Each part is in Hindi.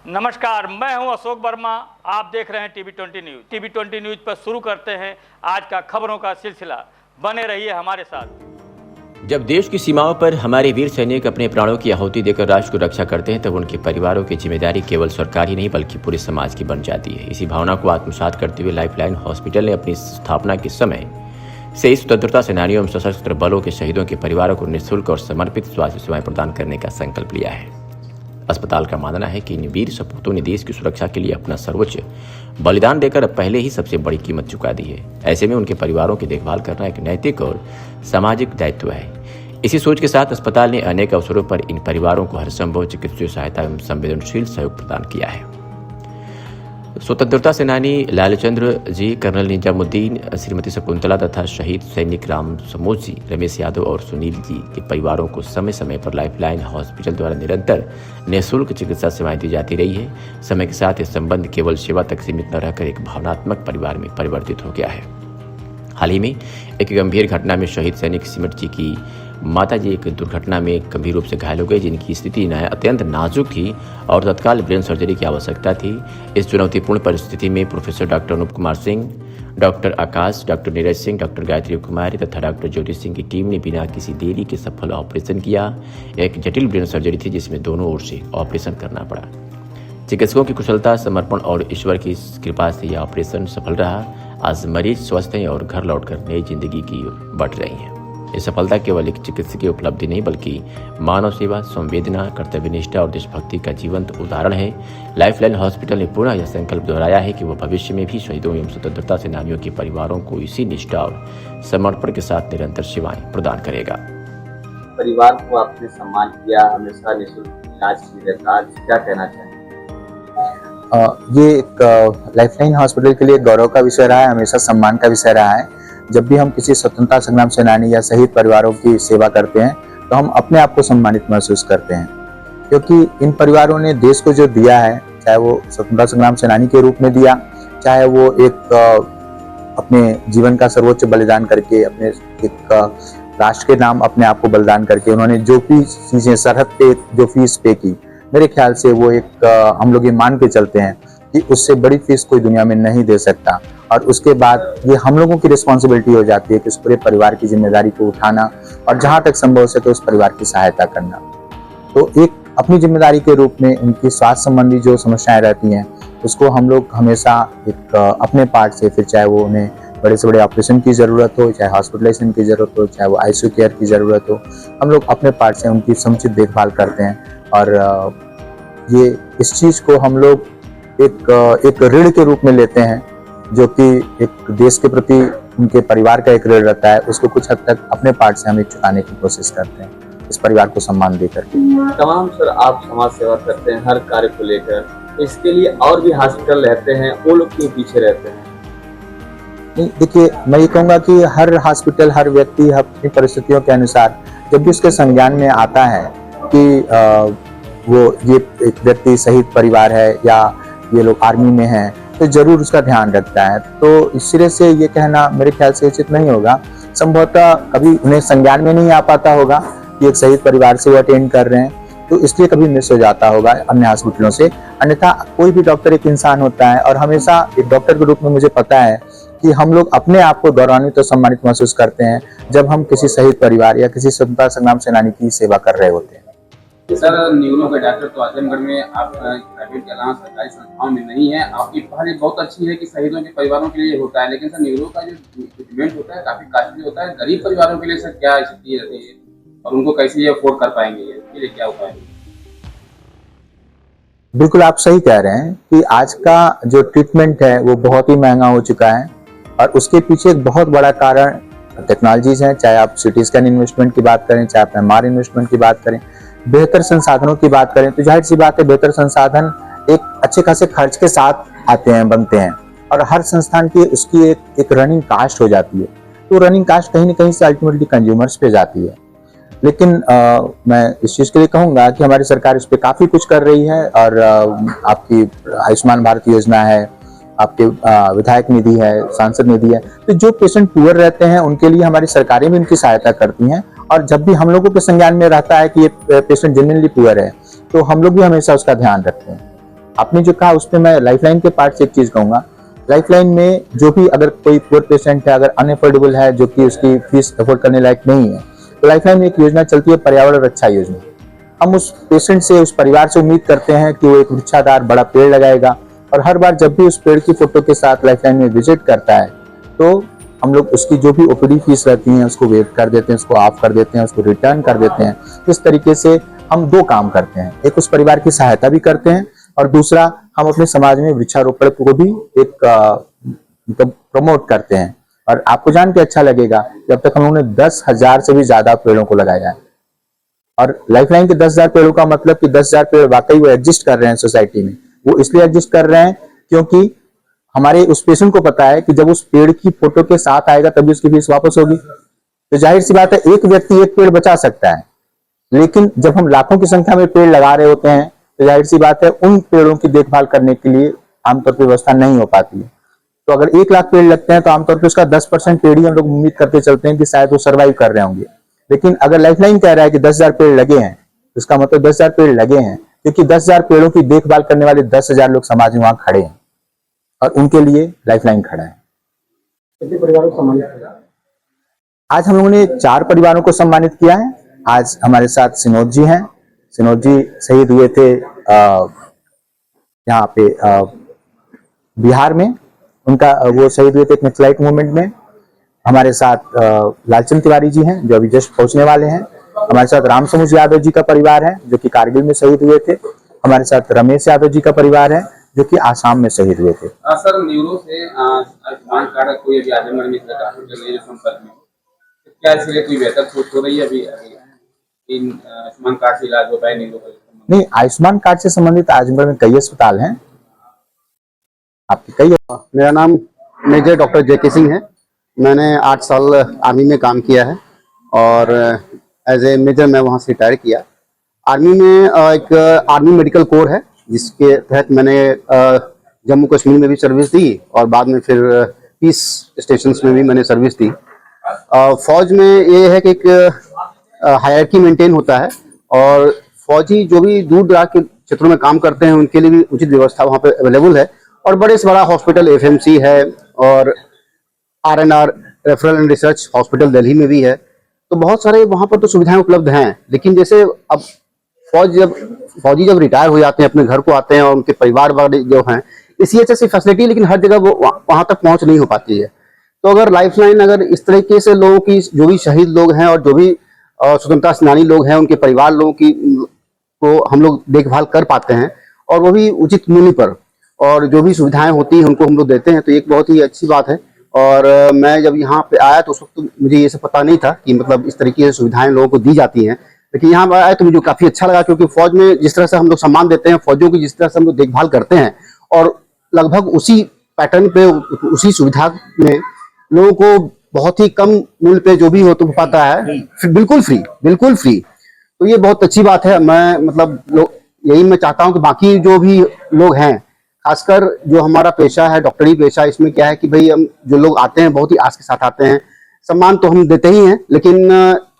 नमस्कार, मैं हूं अशोक वर्मा। आप देख रहे हैं टीवी20 न्यूज। टीवी20 न्यूज पर शुरू करते हैं आज का खबरों का सिलसिला। बने रहिए हमारे साथ। जब देश की सीमाओं पर हमारे वीर सैनिक अपने प्राणों की आहुति देकर राष्ट्र को रक्षा करते हैं, तब उनके परिवारों की जिम्मेदारी केवल सरकार ही नहीं बल्कि पूरे समाज की बन जाती है। इसी भावना को आत्मसात करते हुए लाइफलाइन हॉस्पिटल ने अपनी स्थापना के समय से ही स्वतंत्रता सेनानियों एवं सशस्त्र बलों के शहीदों के परिवारों को निःशुल्क और समर्पित स्वास्थ्य सेवाएं प्रदान करने का संकल्प लिया है। अस्पताल का मानना है कि इन वीर सपूतों ने देश की सुरक्षा के लिए अपना सर्वोच्च बलिदान देकर पहले ही सबसे बड़ी कीमत चुका दी है। ऐसे में उनके परिवारों की देखभाल करना एक नैतिक और सामाजिक दायित्व है। इसी सोच के साथ अस्पताल ने अनेक अवसरों पर इन परिवारों को हर संभव चिकित्सीय सहायता एवं संवेदनशील सहयोग प्रदान किया है। स्वतंत्रता सेनानी लालचंद्र जी, कर्नल निजामुद्दीन, श्रीमती शकुंतला तथा शहीद सैनिक राम समोज जी, रमेश यादव और सुनील जी के परिवारों को समय समय पर लाइफलाइन हॉस्पिटल द्वारा निरंतर निःशुल्क चिकित्सा सेवाएं दी जाती रही है। समय के साथ यह संबंध केवल सेवा तक सीमित न रहकर एक भावनात्मक परिवार में परिवर्तित हो गया है। हाल ही में एक गंभीर घटना में शहीद सैनिक सिमट जी की माता जी एक दुर्घटना में गंभीर रूप से घायल हो गए, जिनकी स्थिति अत्यंत नाजुक थी और तत्काल ब्रेन सर्जरी की आवश्यकता थी। इस चुनौतीपूर्ण परिस्थिति में professor doctor Anoop Kumar Singh, doctor Akash, doctor Neeraj Singh, doctor Gayatri Kumari तथा डॉक्टर ज्योति सिंह की टीम ने बिना किसी देरी के सफल ऑपरेशन किया। एक जटिल ब्रेन सर्जरी थी जिसमें दोनों ओर से ऑपरेशन करना पड़ा। चिकित्सकों की कुशलता, समर्पण और ईश्वर की कृपा से यह ऑपरेशन सफल रहा। आज मरीज स्वस्थ हैं और घर लौटकर नई जिंदगी की ओर बढ़ रही हैं। ये सफलता केवल एक चिकित्सकीय उपलब्धि नहीं बल्कि मानव सेवा, संवेदना, कर्तव्यनिष्ठा और देशभक्ति का जीवंत उदाहरण है। लाइफलाइन हॉस्पिटल ने पुनः यह संकल्प दोहराया है कि वह भविष्य में भी शहीदों एवं स्वतंत्रता सेनानियों के परिवारों को इसी निष्ठा और समर्पण के साथ निरंतर सेवाएं प्रदान करेगा। परिवार को आपने सम्मान किया, हमेशा निःशुल्क इलाज की रहता, क्या कहना चाहेंगे? ये एक लाइफलाइन हॉस्पिटल के लिए गौरव का विषय रहा है, हमेशा सम्मान का विषय रहा है। जब भी हम किसी स्वतंत्रता संग्राम सेनानी या शहीद परिवारों की सेवा करते हैं तो हम अपने आप को सम्मानित महसूस करते हैं, क्योंकि इन परिवारों ने देश को जो दिया है, चाहे वो स्वतंत्रता संग्राम सेनानी के रूप में दिया, चाहे वो एक अपने जीवन का सर्वोच्च बलिदान करके, अपने एक राष्ट्र के नाम अपने आप को बलिदान करके उन्होंने जो भी चीजें सरहद पे जो फीस पे की, मेरे ख्याल से वो एक हम लोग ये मान के चलते हैं कि उससे बड़ी फीस कोई दुनिया में नहीं दे सकता। और उसके बाद ये हम लोगों की रिस्पॉन्सिबिलिटी हो जाती है कि उस पूरे परिवार की जिम्मेदारी को उठाना और जहाँ तक संभव हो सके उस परिवार की सहायता करना। तो एक अपनी जिम्मेदारी के रूप में उनकी स्वास्थ्य संबंधी जो समस्याएं रहती हैं उसको हम लोग हमेशा एक अपने पार्ट से, फिर चाहे वो उन्हें बड़े से बड़े ऑपरेशन की ज़रूरत हो, चाहे हॉस्पिटलाइजेशन की ज़रूरत हो, चाहे वो आईसीयू केयर की ज़रूरत हो, हम लोग अपने पार्ट से उनकी समुचित देखभाल करते हैं। और ये इस चीज़ को हम लोग एक ऋण के रूप में लेते हैं, जो कि एक देश के प्रति उनके परिवार का एक ऋण रहता है। उसको कुछ हद तक अपने पार्ट से हम चुकाने की कोशिश करते हैं, इस परिवार को सम्मान देकर के। तमाम सर आप समाज सेवा करते हैं हर कार्य को लेकर, इसके लिए और भी हॉस्पिटल रहते हैं, वो लोग क्यों पीछे रहते हैं? नहीं, देखिए, मैं ये कहूँगा कि हर हॉस्पिटल, हर व्यक्ति अपनी परिस्थितियों के अनुसार जब भी उसके संज्ञान में आता है कि वो ये एक व्यक्ति शहीद परिवार है या ये लोग आर्मी में हैं, तो जरूर उसका ध्यान रखता है। तो इस सिरे से ये कहना मेरे ख्याल से उचित नहीं होगा। संभवतः कभी उन्हें संज्ञान में नहीं आ पाता होगा कि एक शहीद परिवार से वो अटेंड कर रहे हैं, तो इसलिए कभी मिस हो जाता होगा अन्य हॉस्पिटलों से। अन्यथा कोई भी डॉक्टर एक इंसान होता है और हमेशा एक डॉक्टर के रूप में मुझे पता है कि हम लोग अपने आप को गौरवान्वित और सम्मानित महसूस करते हैं जब हम किसी शहीद परिवार या किसी स्वतंत्रता संग्राम सेनानी की सेवा कर रहे होते हैं। सर, न्यूरो के डॉक्टर तो आजमगढ़ में आप प्राइवेट के अलावा सरकारी संस्थाओं में नहीं है। आपकी पहल बहुत अच्छी है कि शहीदों के परिवारों के लिए होता है, लेकिन सर न्यूरो का जो ट्रीटमेंट होता है काफी कॉस्टली होता है। गरीब परिवारों के लिए सर क्या स्थिति रहती है और उनको कैसे ये अफोर्ड कर पाएंगे, इसके लिए क्या उपाय है? बिल्कुल आप सही कह रहे हैं कि आज का जो ट्रीटमेंट है वो बहुत ही महंगा हो चुका है और उसके पीछे एक बहुत बड़ा कारण टेक्नोलॉजीज हैं। चाहे आप सिटी स्कैन इन्वेस्टमेंट की बात करें, चाहे आप एमआर इन्वेस्टमेंट की बात करें, बेहतर संसाधनों की बात करें, तो जाहिर सी बात है बेहतर संसाधन एक अच्छे खासे खर्च के साथ आते हैं, बनते हैं और हर संस्थान की उसकी एक रनिंग कास्ट हो जाती है। तो रनिंग कास्ट कहीं ना कहीं से अल्टीमेटली कंज्यूमर्स पे जाती है। लेकिन मैं इस चीज़ के लिए कहूँगा कि हमारी सरकार इस पर काफ़ी कुछ कर रही है और आपकी आयुष्मान भारत योजना है, आपके विधायक निधि है, सांसद निधि है, तो जो पेशेंट पुअर रहते हैं उनके लिए हमारी सरकारें भी उनकी सहायता करती हैं। और जब भी हम लोगों के संज्ञान में रहता है कि ये पेशेंट जेन्युइनली पुअर है, तो हम लोग भी हमेशा उसका ध्यान रखते हैं। आपने जो कहा उस पर मैं लाइफलाइन के पार्ट से एक चीज कहूंगा। लाइफलाइन में जो भी अगर कोई पुअर पेशेंट है, अगर अनएफोर्डेबल है, जो कि उसकी फीस अफोर्ड करने लायक नहीं है, तो लाइफलाइन में एक योजना चलती है पर्यावरण रक्षा योजना। हम उस पेशेंट से, उस परिवार से उम्मीद करते हैं कि वो एक वृक्षाधार बड़ा पेड़ लगाएगा, और हर बार जब भी उस पेड़ की फोटो के साथ लाइफलाइन में विजिट करता है तो हम लोग उसकी जो भी ओपीडी फीस रहती है उसको वेव कर देते हैं, उसको ऑफ कर देते हैं, उसको रिटर्न कर देते हैं। इस तरीके से हम दो काम करते हैं, एक उस परिवार की सहायता भी करते हैं और दूसरा हम अपने समाज में वृक्षारोपण को भी एक प्रमोट करते हैं। और आपको जान के अच्छा लगेगा कि अब तक हम लोगों ने 10,000 से भी ज्यादा पेड़ों को लगाया है। और लाइफलाइन के 10,000 पेड़ों का मतलब कि 10,000 पेड़ वाकई वो एग्जिस्ट कर रहे हैं सोसाइटी में। वो इसलिए एग्जिस्ट कर रहे हैं क्योंकि हमारे उस पेशेंट को पता है कि जब उस पेड़ की फोटो के साथ आएगा तभी उसकी फीस वापस होगी। तो जाहिर सी बात है एक व्यक्ति एक पेड़ बचा सकता है, लेकिन जब हम लाखों की संख्या में पेड़ लगा रहे होते हैं तो जाहिर सी बात है उन पेड़ों की देखभाल करने के लिए आमतौर पर व्यवस्था नहीं हो पाती है। तो अगर 1 लाख पेड़ लगते हैं तो आमतौर पर उसका 10% पेड़ ही हम लोग उम्मीद करते चलते हैं कि शायद वो सर्वाइव कर रहे होंगे। लेकिन अगर लाइफलाइन कह रहा है कि 10,000 पेड़ लगे हैं, इसका मतलब 10,000 पेड़ लगे हैं क्योंकि 10,000 पेड़ों की देखभाल करने वाले 10,000 लोग समाज में वहां खड़े हैं और उनके लिए लाइफलाइन खड़ा है। कितने परिवारों को सम्मानित किया? आज हम लोगों ने 4 परिवारों को सम्मानित किया है। आज हमारे साथ सिनोद जी हैं। सिनोद जी शहीद हुए थे यहाँ पे बिहार में। उनका वो शहीद हुए थे एक नक्सलाइट मूवमेंट में। हमारे साथ लालचंद तिवारी जी हैं जो अभी जस्ट पहुंचने वाले हैं। हमारे साथ राम समूज यादव जी का परिवार है जो कि कारगिल में शहीद हुए थे। हमारे साथ रमेश यादव जी का परिवार है जो कि आसाम में शहीद हुए थे। सर, न्यूरो से आयुष्मान कार्ड कोई अभी आजमगढ़ में संपर्क में, क्या इसके लिए कोई बेहतर सोच हो रही है अभी इन आयुष्मान कार्ड से इलाज होता है न्यूरो का? नहीं, आयुष्मान कार्ड से संबंधित आजमगढ़ में कई अस्पताल हैं। आपके कई। मेरा नाम मेजर डॉक्टर जेके सिंह है। मैंने 8 साल आर्मी में काम किया है और एज ए मेजर मैं वहाँ से रिटायर किया। आर्मी में एक आर्मी मेडिकल कोर है जिसके तहत मैंने जम्मू कश्मीर में भी सर्विस दी और बाद में फिर पीस स्टेशंस में भी मैंने सर्विस दी। फौज में ये है कि एक हायरार्की मेंटेन होता है और फौजी जो भी दूर दराज के क्षेत्रों में काम करते हैं उनके लिए भी उचित व्यवस्था वहाँ पे अवेलेबल है। और बड़े से बड़ा हॉस्पिटल एफएमसी है और RNR referral and research hospital Delhi में भी है। तो बहुत सारे वहाँ पर तो सुविधाएं उपलब्ध हैं। लेकिन जैसे अब फौजी जब रिटायर हो जाते हैं अपने घर को आते हैं और उनके परिवार वाले जो हैं इसी अच्छी सी फैसिलिटी, लेकिन हर जगह वो वहाँ तक पहुँच नहीं हो पाती है। तो अगर लाइफलाइन अगर इस तरीके से लोगों की जो भी शहीद लोग हैं और जो भी स्वतंत्रता सेनानी लोग हैं उनके परिवार लोगों की को हम लोग देखभाल कर पाते हैं और वो भी उचित मूल्य पर और जो भी सुविधाएं होती हैं उनको हम लोग देते हैं, तो एक बहुत ही अच्छी बात है। और मैं जब यहाँ पे आया तो उस वक्त मुझे ये सब पता नहीं था कि मतलब इस तरीके से सुविधाएं लोगों को दी जाती हैं। लेकिन यहाँ पर आया तो मुझे काफ़ी अच्छा लगा क्योंकि फौज में जिस तरह से हम लोग सम्मान देते हैं, फौजियों की जिस तरह से हम लोग देखभाल करते हैं और लगभग उसी पैटर्न पे उसी सुविधा में लोगों को बहुत ही कम मूल्य पे जो भी हो तो पाता है, बिल्कुल फ्री। तो ये बहुत अच्छी बात है। मैं मतलब यही मैं चाहता हूँ कि बाकी जो भी लोग हैं, खासकर जो हमारा पेशा है डॉक्टरी पेशा, इसमें क्या है कि भाई हम जो लोग आते हैं बहुत ही आस के साथ आते हैं। सम्मान तो हम देते ही हैं लेकिन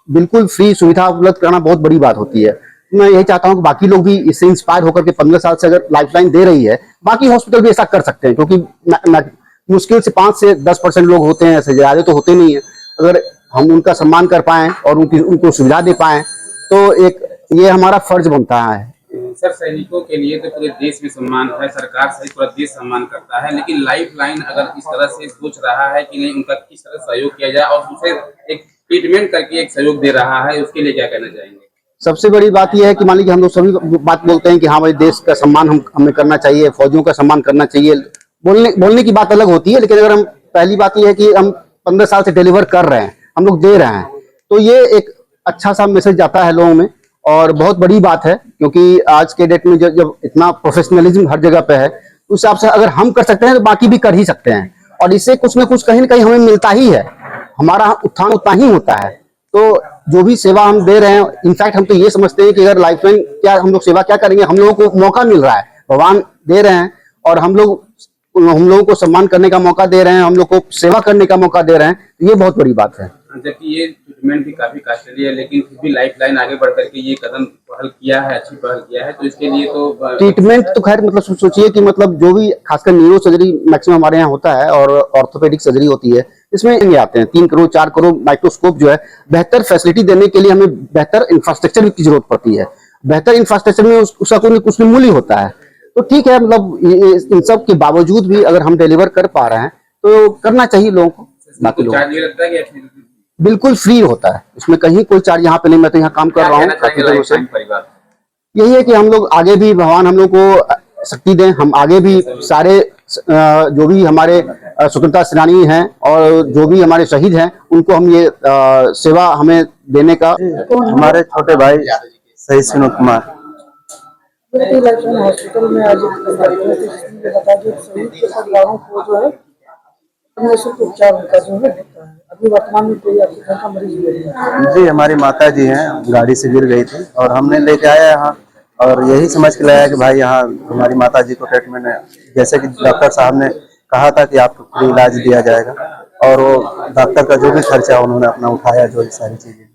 बिल्कुल फ्री सुविधा उपलब्ध कराना बहुत बड़ी बात होती है। मैं यही चाहता हूँ कि बाकी लोग भी इससे इंस्पायर होकर के 15 साल से अगर लाइफलाइन दे रही है, बाकी हॉस्पिटल भी ऐसा कर सकते हैं क्योंकि मुश्किल से 5 से 10% लोग होते हैं, ऐसे ज्यादा तो होते नहीं है। अगर हम उनका सम्मान कर पाएं और उनको सुविधा दे पाएं तो एक ये हमारा फर्ज बनता है। सर, सैनिकों के लिए तो पूरे देश में सम्मान है, सरकार सहित पूरा देश सम्मान करता है, लेकिन लाइफलाइन अगर इस तरह से सोच रहा है कि नहीं उनका किस तरह सहयोग किया जाए और दूसरे एक ट्रीटमेंट करके एक सहयोग दे रहा है, उसके लिए क्या कहना चाहेंगे? सबसे बड़ी बात यह है कि मान लीजिए हम लोग सभी बात बोलते हैं कि हाँ भाई देश का सम्मान हमें करना चाहिए, फौजियों का सम्मान करना चाहिए, बोलने की बात अलग होती है। लेकिन अगर हम पहली बात यह है कि हम 15 साल से डिलीवर कर रहे हैं, हम लोग दे रहे हैं, तो ये एक अच्छा सा मैसेज जाता है लोगों में और बहुत बड़ी बात है क्योंकि आज के डेट में जब इतना प्रोफेशनलिज्म हर जगह पे है उस हिसाब से अगर हम कर सकते हैं तो बाकी भी कर ही सकते हैं और इससे कुछ ना कुछ कहीं ना कहीं हमें मिलता ही है, हमारा उत्थान उतना ही होता है। तो जो भी सेवा हम दे रहे हैं, इनफैक्ट हम तो ये समझते हैं कि अगर लाइफलाइन क्या हम लोग सेवा क्या करेंगे, हम लोगों को मौका मिल रहा है, भगवान दे रहे हैं और हम लोगों को सम्मान करने का मौका दे रहे हैं, हम लोग को सेवा करने का मौका दे रहे हैं, तो ये बहुत बड़ी बात है। जबकि ये ट्रीटमेंट भी काफी कॉस्टली है, लेकिन फिर भी लाइफलाइन आगे बढ़ करके ये कदम पहल किया है, अच्छी पहल किया है, तो इसके लिए तो ट्रीटमेंट तो खैर मतलब सोचिए कि मतलब जो भी खासकर न्यूरो सर्जरी मैक्सिमम हमारे यहाँ होता है और ऑर्थोपेडिक सर्जरी होती है, इसमें ये आते हैं 3 करोड़ 4 करोड़ माइक्रोस्कोप जो है, बेहतर फैसिलिटी देने के लिए हमें बेहतर इंफ्रास्ट्रक्चर की जरूरत पड़ती है। बेहतर इंफ्रास्ट्रक्चर में उसका कुछ मूल्य होता है। तो ठीक है, मतलब इन सब के बावजूद भी अगर हम डिलीवर कर पा रहे हैं तो करना चाहिए लोगों को। बाकी लोग चार्ज ये लगता है कि बिल्कुल फ्री होता है, इसमें कहीं कोई चार्ज यहाँ पे नहीं। मैं तो यहाँ काम कर रहा हूँ काफी दिनों से। परिवार यही है कि हम लोग आगे भी भगवान हम लोग को शक्ति दें, हम आगे भी सारे जो भी हमारे स्वतंत्रता सेनानी हैं और जो भी हमारे शहीद हैं उनको हम ये सेवा हमें देने का। हमारे छोटे भाई शहीद विनोद कुमार हॉस्पिटल में आज बता कि शहीद के परिवारों को जो है निःशुल्क उपचार उनका जो है होता है। अभी वर्तमान में कोई आपके घर का मरीज नहीं है? जी, हमारी माता जी हैं, गाड़ी से गिर गई थी और हमने लेके आया यहाँ और यही समझ के लाया कि भाई यहाँ हमारी माता जी को ट्रीटमेंट है, जैसे कि डॉक्टर साहब ने कहा था कि आपको फ्री इलाज दिया जाएगा और वो डॉक्टर का जो भी खर्चा उन्होंने अपना उठाया, जो सारी चीजें।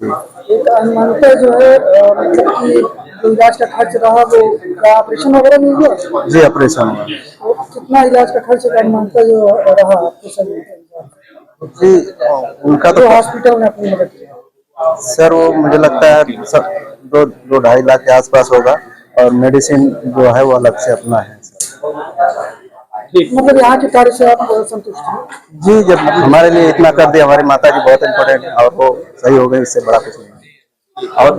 एक अनुमानतः जो है मतलब कि जो इलाज का खर्च रहा वो क्या ऑपरेशन वगैरह नहीं हुआ? जी, ऑपरेशन हुआ। तो कितना इलाज का खर्च का अनुमानतः जो रहा ऑपरेशन? जी, उनका तो हॉस्पिटल ने अपनी मदद किया सर, वो मुझे लगता है सब 2-2.5 लाख के आसपास होगा और मेडिसिन जो है वो अलग से अपना है सर। मतलब यहाँ के कार्य से आप संतुष्ट हैं? जी, जब हमारे लिए इतना कर दिया, हमारी माता जी बहुत इम्पोर्टेंट है और वो सही हो गई, इससे बड़ा कुछ नहीं। और